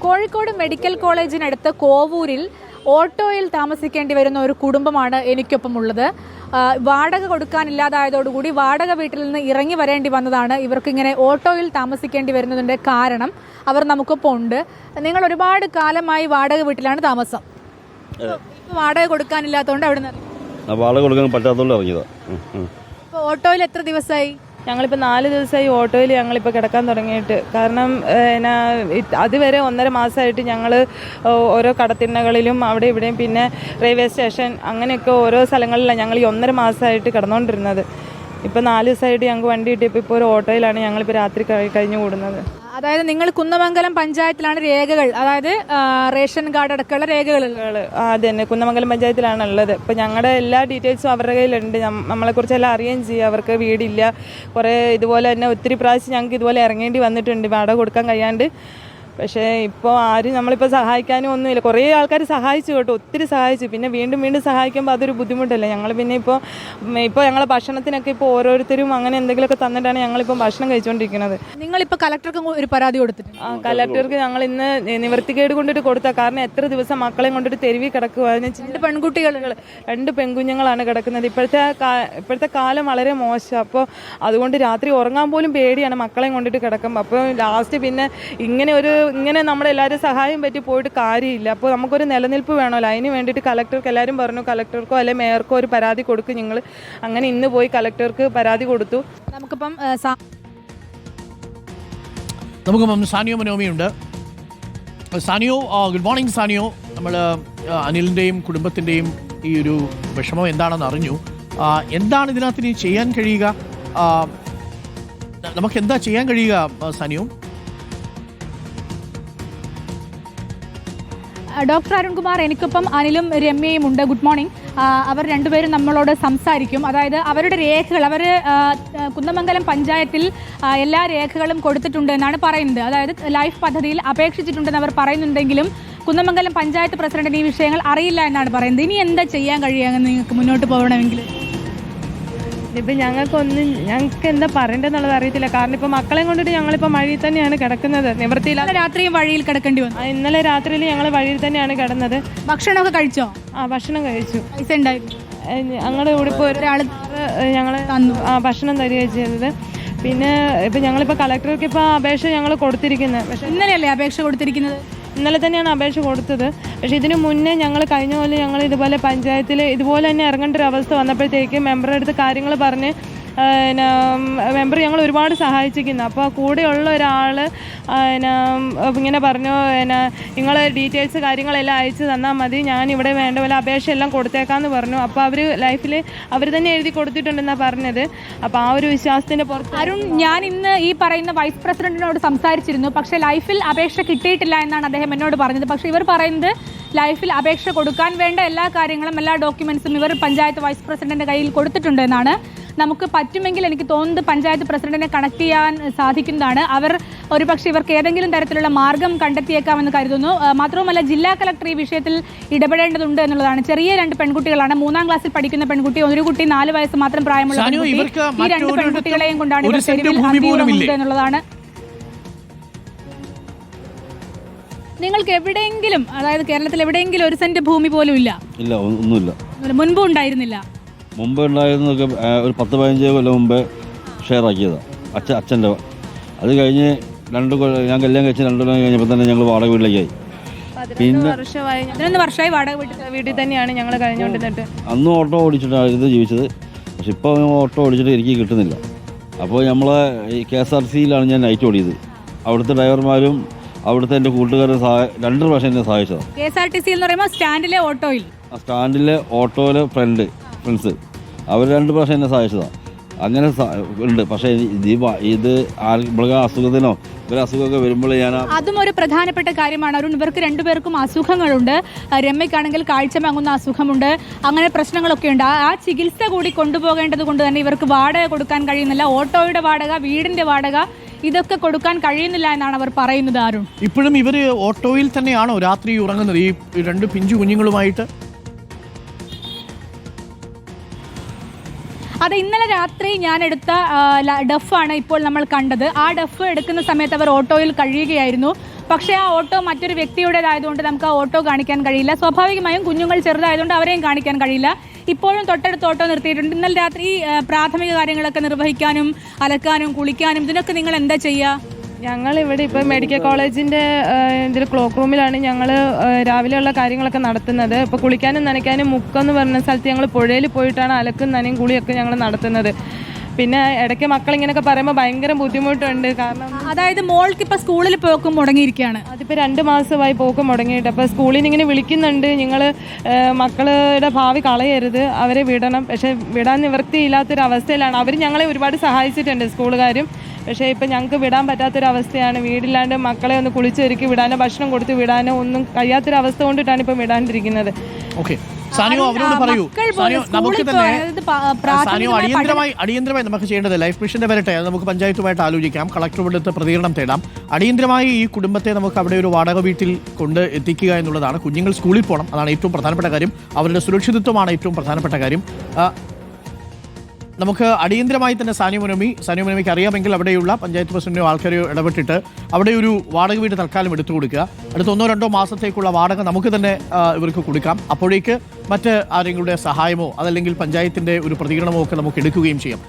Kozhikode medical കോളേജിനടുത്ത് കോവൂരിൽ ഓട്ടോയിൽ താമസിക്കേണ്ടി വരുന്ന ഒരു കുടുംബമാണ് എനിക്കൊപ്പമുള്ളത്. വാടക കൊടുക്കാനില്ലാതായതോടുകൂടി വാടക വീട്ടിൽ നിന്ന് ഇറങ്ങി വരേണ്ടി വന്നതാണ്. ഇവർക്കിങ്ങനെ ഓട്ടോയിൽ താമസിക്കേണ്ടി വരുന്നതിൻ്റെ കാരണം അവർ നമുക്കൊപ്പം ഉണ്ട്. നിങ്ങൾ ഒരുപാട് കാലമായി വാടക വീട്ടിലാണ് താമസം. വാടക കൊടുക്കാനില്ലാത്തതുകൊണ്ട് അവിടെ നിന്ന് വാടക കൊടുക്കാൻ പറ്റാത്തതുകൊണ്ട് ഇറങ്ങിയതാ. ഇപ്പോൾ ഓട്ടോയിൽ എത്ര ദിവസമായി? ഞങ്ങളിപ്പോൾ 4 ദിവസമായി ഓട്ടോയിൽ ഞങ്ങളിപ്പോൾ കിടക്കാൻ തുടങ്ങിയിട്ട്. കാരണം അതുവരെ 1.5 മാസമായിട്ട് ഞങ്ങൾ ഓരോ കടത്തിണ്ണകളിലും അവിടെ ഇവിടെയും പിന്നെ റെയിൽവേ സ്റ്റേഷൻ അങ്ങനെയൊക്കെ ഓരോ സ്ഥലങ്ങളിലാണ് ഞങ്ങൾ ഈ 1.5 മാസമായിട്ട് കിടന്നുകൊണ്ടിരുന്നത്. ഇപ്പോൾ 4 ദിവസമായിട്ട് ഞങ്ങൾക്ക് വണ്ടി കിട്ടിയപ്പോൾ ഇപ്പോൾ ഒരു ഓട്ടോയിലാണ് ഞങ്ങളിപ്പോൾ രാത്രി കഴിഞ്ഞു കൂടുന്നത്. അതായത് നിങ്ങൾ കുന്നമംഗലം പഞ്ചായത്തിലാണ് രേഖകൾ, അതായത് റേഷൻ കാർഡ് അടക്കമുള്ള രേഖകൾ? അത് തന്നെ, കുന്നമംഗലം പഞ്ചായത്തിലാണ് ഉള്ളത്. ഇപ്പോൾ ഞങ്ങളുടെ എല്ലാ ഡീറ്റെയിൽസും അവരുടെ കയ്യിലുണ്ട്. നമ്മളെക്കുറിച്ചെല്ലാം അറിയുകയും ചെയ്യും. അവർക്ക് വീടില്ല. കുറേ ഇതുപോലെ തന്നെ ഒത്തിരി പ്രാവശ്യം ഞങ്ങൾക്ക് ഇതുപോലെ ഇറങ്ങേണ്ടി വന്നിട്ടുണ്ട് വാടക കൊടുക്കാൻ കഴിയാണ്ട്. പക്ഷേ ഇപ്പോൾ ആരും നമ്മളിപ്പോൾ സഹായിക്കാനും ഒന്നുമില്ല. കുറേ ആൾക്കാർ സഹായിച്ചു കേട്ടോ, ഒത്തിരി സഹായിച്ചു. പിന്നെ വീണ്ടും വീണ്ടും സഹായിക്കുമ്പോൾ അതൊരു ബുദ്ധിമുട്ടല്ലേ. ഞങ്ങൾ പിന്നെ ഇപ്പോൾ ഞങ്ങൾ ഭക്ഷണത്തിനൊക്കെ ഇപ്പോൾ ഓരോരുത്തരും അങ്ങനെ എന്തെങ്കിലുമൊക്കെ തന്നിട്ടാണ് ഞങ്ങളിപ്പോൾ ഭക്ഷണം കഴിച്ചുകൊണ്ടിരിക്കുന്നത്. നിങ്ങളിപ്പോൾ കലക്ടർക്ക് ഒരു പരാതി കൊടുത്തിട്ടുണ്ട്? കലക്ടർക്ക് ഞങ്ങൾ ഇന്ന് നിവൃത്തികേട് കൊണ്ടിട്ട് കൊടുത്താൽ. കാരണം എത്ര ദിവസം മക്കളെയും കൊണ്ടിട്ട് തെരുവിൽ കിടക്കുക. 2 പെൺകുഞ്ഞുങ്ങളാണ് കിടക്കുന്നത്. ഇപ്പോഴത്തെ കാലം വളരെ മോശം. അപ്പോൾ അതുകൊണ്ട് രാത്രി ഉറങ്ങാൻ പോലും പേടിയാണ് മക്കളെയും കൊണ്ടിട്ട് കിടക്കുമ്പോൾ. അപ്പോൾ ലാസ്റ്റ് പിന്നെ ഇങ്ങനെ നമ്മളെല്ലാവരും സഹായം പറ്റി പോയിട്ട് കാര്യമില്ല. അപ്പോൾ നമുക്കൊരു നിലനിൽപ്പ് വേണമല്ലോ. അതിന് വേണ്ടിയിട്ട് കലക്ടർക്ക് എല്ലാവരും പറഞ്ഞു, കലക്ടർക്കോ അല്ലെങ്കിൽ മേയർക്കോ ഒരു പരാതി കൊടുക്കും നിങ്ങൾ. അങ്ങനെ ഇന്ന് പോയി കലക്ടർക്ക് പരാതി കൊടുത്തു. നമുക്കിപ്പം സാനിയോ മനോമിയുണ്ട്. Saniyo, good morning Saniyo. നമ്മൾ അനിലിൻ്റെയും കുടുംബത്തിൻ്റെയും ഈ ഒരു വിഷമം എന്താണെന്ന് അറിഞ്ഞു. എന്താണ് ഇതിനകത്ത് ഇനി ചെയ്യാൻ കഴിയുക? നമുക്ക് എന്താ ചെയ്യാൻ കഴിയുക സാനിയോ? ഡോക്ടർ അരുൺകുമാർ, എനിക്കൊപ്പം അനിലും രമ്യയും ഉണ്ട്. Good morning. അവർ രണ്ടുപേരും നമ്മളോട് സംസാരിക്കും. അതായത് അവരുടെ രേഖകൾ, അവർ കുന്നമംഗലം പഞ്ചായത്തിൽ എല്ലാ രേഖകളും കൊടുത്തിട്ടുണ്ട് എന്നാണ് പറയുന്നത്. അതായത് ലൈഫ് പദ്ധതിയിൽ അപേക്ഷിച്ചിട്ടുണ്ടെന്ന് അവർ പറയുന്നുണ്ടെങ്കിലും കുന്നമംഗലം പഞ്ചായത്ത് പ്രസിഡന്റിന് ഈ വിഷയങ്ങൾ അറിയില്ല എന്നാണ് പറയുന്നത്. ഇനി എന്താ ചെയ്യാൻ കഴിയുക നിങ്ങൾക്ക് മുന്നോട്ട് പോകണമെങ്കിൽ? ഇപ്പം ഞങ്ങൾക്ക് എന്താ പറയേണ്ടതെന്നുള്ളത് അറിയത്തില്ല. കാരണം ഇപ്പോൾ മക്കളെയും കൊണ്ടിട്ട് ഞങ്ങളിപ്പോൾ വഴിയിൽ തന്നെയാണ് കിടക്കുന്നത്. നിവൃത്തിയില്ല. രാത്രിയും വഴിയിൽ കിടക്കേണ്ടി വന്നു? ഇന്നലെ രാത്രിയിൽ ഞങ്ങൾ വഴിയിൽ തന്നെയാണ് കിടന്നത്. ഭക്ഷണമൊക്കെ കഴിച്ചോ? ഭക്ഷണം കഴിച്ചു. പൈസ ഉണ്ടായിരുന്നു? ഞങ്ങളുടെ കൂടെ ഇപ്പോൾ ഒരാൾ ഞങ്ങൾ ഭക്ഷണം തരികയാണ് ചെയ്തത്. പിന്നെ ഇപ്പം ഞങ്ങളിപ്പോൾ കളക്ടർക്ക് ഇപ്പോൾ അപേക്ഷ ഞങ്ങൾ കൊടുത്തിരിക്കുന്നത്. പക്ഷേ ഇന്നലെയല്ലേ അപേക്ഷ കൊടുത്തിരിക്കുന്നത്? ഇന്നലെ തന്നെയാണ് അപേക്ഷ കൊടുത്തത്. പക്ഷേ ഇതിനു മുന്നേ ഞങ്ങൾ കഴിഞ്ഞ പോലെ ഞങ്ങൾ ഇതുപോലെ പഞ്ചായത്തിൽ ഇതുപോലെ തന്നെ ഇറങ്ങേണ്ട ഒരു അവസ്ഥ വന്നപ്പോഴത്തേക്കും മെമ്പറുടെ അടുത്ത് കാര്യങ്ങൾ പറഞ്ഞ് മെമ്പർ ഞങ്ങൾ ഒരുപാട് സഹായിച്ചിരിക്കുന്നു. അപ്പോൾ കൂടെയുള്ള ഒരാൾ ഇങ്ങനെ പറഞ്ഞു, നിങ്ങൾ ഡീറ്റെയിൽസ് കാര്യങ്ങളെല്ലാം അയച്ചു തന്നാൽ മതി, ഞാൻ ഇവിടെ വേണ്ട പോലെ അപേക്ഷ എല്ലാം കൊടുത്തേക്കാമെന്ന് പറഞ്ഞു. അപ്പോൾ അവർ തന്നെ എഴുതി കൊടുത്തിട്ടുണ്ടെന്നാണ് പറഞ്ഞത്. അപ്പോൾ ആ ഒരു വിശ്വാസത്തിൻ്റെ പുറത്ത് അരുൺ, ഞാൻ ഇന്ന് ഈ പറയുന്ന വൈസ് പ്രസിഡന്റിനോട് സംസാരിച്ചിരുന്നു. പക്ഷേ ലൈഫിൽ അപേക്ഷ കിട്ടിയിട്ടില്ല എന്നാണ് അദ്ദേഹം എന്നോട് പറഞ്ഞത്. പക്ഷേ ഇവർ പറയുന്നത് ലൈഫിൽ അപേക്ഷ കൊടുക്കാൻ വേണ്ട എല്ലാ കാര്യങ്ങളും, എല്ലാ ഡോക്യുമെന്റ്സും ഇവർ പഞ്ചായത്ത് വൈസ് പ്രസിഡന്റിന്റെ കയ്യിൽ കൊടുത്തിട്ടുണ്ട് എന്നാണ്. നമുക്ക് പറ്റുമെങ്കിൽ എനിക്ക് തോന്നുന്നത് പഞ്ചായത്ത് പ്രസിഡന്റിനെ കണക്ട് ചെയ്യാൻ സാധിക്കുന്നതാണ്. അവർ ഒരുപക്ഷെ ഇവർക്ക് ഏതെങ്കിലും തരത്തിലുള്ള മാർഗം കണ്ടെത്തിയേക്കാമെന്ന് കരുതുന്നു. മാത്രവുമല്ല, ജില്ലാ കളക്ടർ ഈ വിഷയത്തിൽ ഇടപെടേണ്ടതുണ്ട് എന്നുള്ളതാണ്. ചെറിയ 2 പെൺകുട്ടികളാണ്. 3ാം ക്ലാസ്സിൽ പഠിക്കുന്ന പെൺകുട്ടി, ഒരു കുട്ടി 4 വയസ്സ് മാത്രം പ്രായമുള്ള പെൺകുട്ടി. ഈ 2 പെൺകുട്ടികളെയും കൊണ്ടാണ് ഇവർ തെരുവിൽ അന്തിയുറങ്ങുന്നത് എന്നുള്ളതാണ്. നിങ്ങൾക്ക് എവിടെയെങ്കിലും, അതായത് കേരളത്തിൽ എവിടെയെങ്കിലും 1 സെന്റ് ഭൂമി പോലും ഇല്ല? ഇല്ല, ഒന്നുമില്ല. മുൻപ് ഉണ്ടായിരുന്നില്ല? മുമ്പ് ഉണ്ടായിരുന്നൊക്കെ ഒരു 10-15 കൊല്ലം മുമ്പേ ഷെയർ ആക്കിയതാണ് അച്ഛൻ്റെ. അത് കഴിഞ്ഞ് ഞാൻ കല്യാണം കഴിച്ച് 2 കൊല്ലം കഴിഞ്ഞപ്പോൾ തന്നെ ഞങ്ങൾ വാടക വീട്ടിലേക്കായി. പിന്നെ 11 വർഷമായി വാടക വീട്ടിൽ തന്നെയാണ് ഞങ്ങൾ കഴിഞ്ഞുകൊണ്ടിരുന്നിട്ട്. അന്നും ഓട്ടോ ഓടിച്ചിട്ടായിരുന്നു ജീവിച്ചത്. പക്ഷെ ഇപ്പോൾ ഓട്ടോ ഓടിച്ചിട്ട് എനിക്ക് കിട്ടുന്നില്ല. അപ്പോൾ നമ്മളെ ഈ KSRTCയിലാണ് ഞാൻ നൈറ്റ് ഓടിയത്. അവിടുത്തെ ഡ്രൈവർമാരും അവിടുത്തെ എൻ്റെ കൂട്ടുകാരെ 2 പ്രാവശ്യം എന്നെ സഹായിച്ചതാണ്. KSRTC എന്ന് പറയുമ്പോൾ സ്റ്റാൻഡിലെ ഓട്ടോയിൽ, സ്റ്റാൻഡിലെ ഓട്ടോയിലെ ഫ്രണ്ട്സ് അവർ 2 പ്രാവശ്യം എന്നെ സഹായിച്ചതാണ്. അങ്ങനെ ഉണ്ട്. പക്ഷേ ഇത് അസുഖത്തിനോ ഒരു അസുഖമൊക്കെ വരുമ്പോൾ അതും ഒരു പ്രധാനപ്പെട്ട കാര്യമാണ് അരുൺ. ഇവർക്ക് 2 പേർക്കും അസുഖങ്ങളുണ്ട്. രമ്യക്കാണെങ്കിൽ കാഴ്ച മങ്ങുന്ന അസുഖമുണ്ട്. അങ്ങനെ പ്രശ്നങ്ങളൊക്കെ ഉണ്ട്. ആ ചികിത്സ കൂടി കൊണ്ടുപോകേണ്ടത് കൊണ്ട് തന്നെ ഇവർക്ക് വാടക കൊടുക്കാൻ കഴിയുന്നില്ല. ഓട്ടോയുടെ വാടക, വീടിന്റെ വാടക, ഇതൊക്കെ കൊടുക്കാൻ കഴിയുന്നില്ല എന്നാണ് അവർ പറയുന്നത്. അരുൺ, ഇപ്പോഴും ഇവർ ഓട്ടോയിൽ തന്നെയാണോ രാത്രി ഉറങ്ങുന്നത് ഈ 2 പിഞ്ചു കുഞ്ഞുങ്ങളുമായിട്ട്? അത് ഇന്നലെ രാത്രി ഞാൻ എടുത്ത ഡഫാണ് ഇപ്പോൾ നമ്മൾ കണ്ടത്. ആ ഡഫ് എടുക്കുന്ന സമയത്ത് അവർ ഓട്ടോയിൽ കഴിയുകയായിരുന്നു. പക്ഷേ ആ ഓട്ടോ മറ്റൊരു വ്യക്തിയുടേതായതുകൊണ്ട് നമുക്ക് ആ ഓട്ടോ കാണിക്കാൻ കഴിയില്ല. സ്വാഭാവികമായും കുഞ്ഞുങ്ങൾ ചെറുതായതുകൊണ്ട് അവരെയും കാണിക്കാൻ കഴിയില്ല. ഇപ്പോഴും തൊട്ടടുത്ത് ഓട്ടോ നിർത്തിയിട്ടുണ്ട്. ഇന്നലെ രാത്രി പ്രാഥമിക കാര്യങ്ങളൊക്കെ നിർവഹിക്കാനും അലക്കാനും കുളിക്കാനും ഇതിനൊക്കെ നിങ്ങൾ എന്താ ചെയ്യുക? ഞങ്ങൾ ഇവിടെ ഇപ്പോൾ മെഡിക്കൽ കോളേജിൻ്റെ ഇതിൽ ക്ലോക്ക് റൂമിലാണ് ഞങ്ങൾ രാവിലെയുള്ള കാര്യങ്ങളൊക്കെ നടത്തുന്നത്. ഇപ്പോൾ കുളിക്കാനും നനയ്ക്കാനും മുക്കെന്ന് പറഞ്ഞ സ്ഥലത്ത് ഞങ്ങൾ പുഴയിൽ പോയിട്ടാണ് അലക്കും നനയും കുളിയൊക്കെ ഞങ്ങൾ നടത്തുന്നത്. പിന്നെ ഇടയ്ക്ക് മക്കൾ ഇങ്ങനെയൊക്കെ പറയുമ്പോൾ ഭയങ്കര ബുദ്ധിമുട്ടുണ്ട്. കാരണം അതായത് മോൾക്ക് ഇപ്പോൾ സ്കൂളിൽ പോക്കും മുടങ്ങിയിരിക്കുകയാണ്. അതിപ്പോൾ 2 മാസമായി പോക്ക് മുടങ്ങിയിട്ട്. അപ്പോൾ സ്കൂളിൽ നിന്ന് ഇങ്ങനെ വിളിക്കുന്നുണ്ട്, നിങ്ങൾ മക്കളുടെ ഭാവി കളയരുത്, അവരെ വിടണം. പക്ഷേ വിടാൻ നിവൃത്തിയില്ലാത്തൊരവസ്ഥയിലാണ്. അവർ ഞങ്ങളെ ഒരുപാട് സഹായിച്ചിട്ടുണ്ട് സ്കൂളുകാരും. പക്ഷേ ഇപ്പം ഞങ്ങൾക്ക് വിടാൻ പറ്റാത്തൊരവസ്ഥയാണ്. വീടില്ലാണ്ട് മക്കളെ ഒന്ന് കുളിച്ചൊരുക്കി വിടാനോ ഭക്ഷണം കൊടുത്ത് വിടാനോ ഒന്നും കഴിയാത്തൊരവസ്ഥ കൊണ്ടിട്ടാണ് ഇപ്പം വിടാണ്ടിരിക്കുന്നത്. ഓക്കെ സാനിയോ, അവരോട് പറയൂ. സാനിയോ, നമുക്ക് തന്നെ സാനിയോ അടിയന്തരമായി നമുക്ക് ചെയ്യേണ്ടത് ലൈഫ് മിഷന്റെ വരട്ടെ, അത് നമുക്ക് പഞ്ചായത്തുമായിട്ട് ആലോചിക്കാം, കളക്ടറുടെ അടുത്ത് പ്രതികരണം തേടാം. അടിയന്തരമായി ഈ കുടുംബത്തെ നമുക്ക് അവിടെ ഒരു വാടക വീട്ടിൽ കൊണ്ട് എത്തിക്കുക എന്നുള്ളതാണ്. കുഞ്ഞുങ്ങൾ സ്കൂളിൽ പോകണം, അതാണ് ഏറ്റവും പ്രധാനപ്പെട്ട കാര്യം. അവരുടെ സുരക്ഷിതത്വമാണ് ഏറ്റവും പ്രധാനപ്പെട്ട കാര്യം. നമുക്ക് അടിയന്തരമായി തന്നെ സാനിയോ മനോമിക്ക് അറിയാമെങ്കിൽ അവിടെയുള്ള പഞ്ചായത്ത് പ്രസിഡന്റോ ആൾക്കാരെയോ ഇടപെട്ടിട്ട് അവിടെ ഒരു വാടക വീട് തൽക്കാലം എടുത്തു കൊടുക്കുക. അടുത്ത 1-2 മാസത്തേക്കുള്ള വാടക നമുക്ക് തന്നെ ഇവർക്ക് കൊടുക്കാം. അപ്പോഴേക്ക് മറ്റ് ആരെങ്കിലും സഹായമോ അതല്ലെങ്കിൽ പഞ്ചായത്തിന്റെ ഒരു പ്രതികരണമോ ഒക്കെ നമുക്ക് എടുക്കുകയും ചെയ്യാം.